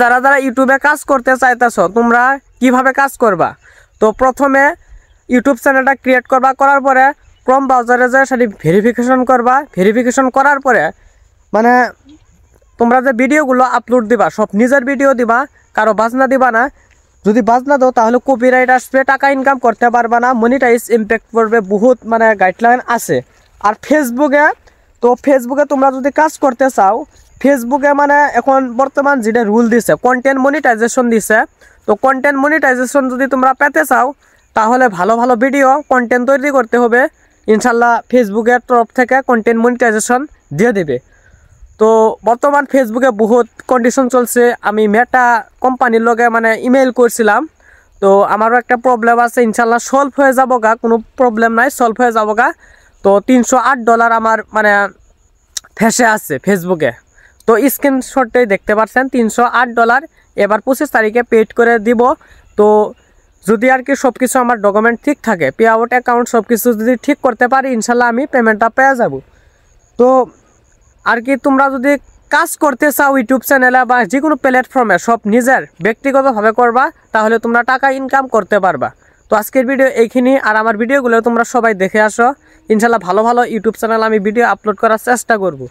যারা যারা ইউটিউবে কাজ করতে চাইতেছো তোমরা কিভাবে কাজ করবা। তো প্রথমে ইউটিউব চ্যানেলটা ক্রিয়েট করবা, করার পরে ক্রোম ব্রাউজারে যে সেটি ভেরিফিকেশন করবা। ভেরিফিকেশন করার পরে মানে তোমরা যে ভিডিওগুলো আপলোড দিবা সব নিজের ভিডিও দিবা, কারো বাজনা দিবা না। যদি বাজনা দাও তাহলে কপিরাইট আসবে, টাকা ইনকাম করতে পারবা না, মনিটাইজ ইম্প্যাক্ট করবে, বহুত মানে গাইডলাইন আছে। আর ফেসবুকে তোমরা যদি কাজ করতে চাও, ফেসবুকে মানে এখন বর্তমান যেটা রুল দিছে কন্টেন্ট মনিটাইজেশন দিছে। তো কন্টেন্ট মনিটাইজেশন যদি তোমরা পেতে চাও তাহলে ভালো ভালো ভিডিও কন্টেন্ট তৈরি করতে হবে। ইনশাল্লাহ ফেসবুকের তরফ থেকে কন্টেন্ট মনিটাইজেশন দিয়ে দেবে। তো বর্তমান ফেসবুকে বহুত কন্ডিশন চলছে। আমি মেটা কোম্পানির লগে মানে ইমেইল করছিলাম, তো আমারও একটা প্রবলেম আছে, ইনশাল্লাহ সলভ হয়ে যাব গা, কোনো প্রবলেম নাই, সলভ হয়ে যাব গা। তো $308 আমার মানে ফেসে আছে ফেসবুকে। তো স্ক্রিনশটটাই দেখতে পাচ্ছেন $308 এবার 25 তারিখে পেড করে দিব। তো যদি আর কি সব কিছু আমার ডকুমেন্ট ঠিক থাকে, পে আউট অ্যাকাউন্ট সব কিছু যদি ঠিক করতে পারি ইনশাল্লাহ আমি পেমেন্টটা পেয়ে যাব। তো আর কি তোমরা যদি কাজ করতে চাও ইউটিউব চ্যানেলে বা যে কোনো প্ল্যাটফর্মে সব নিজের ব্যক্তিগতভাবে করবা, তাহলে তোমরা টাকা ইনকাম করতে পারবা। তো আজকের ভিডিও এইখানি, আর আমার ভিডিওগুলো তোমরা সবাই দেখে আসো। ইনশাল্লাহ ভালো ভালো ইউটিউব চ্যানেল আমি ভিডিও আপলোড করার চেষ্টা করব।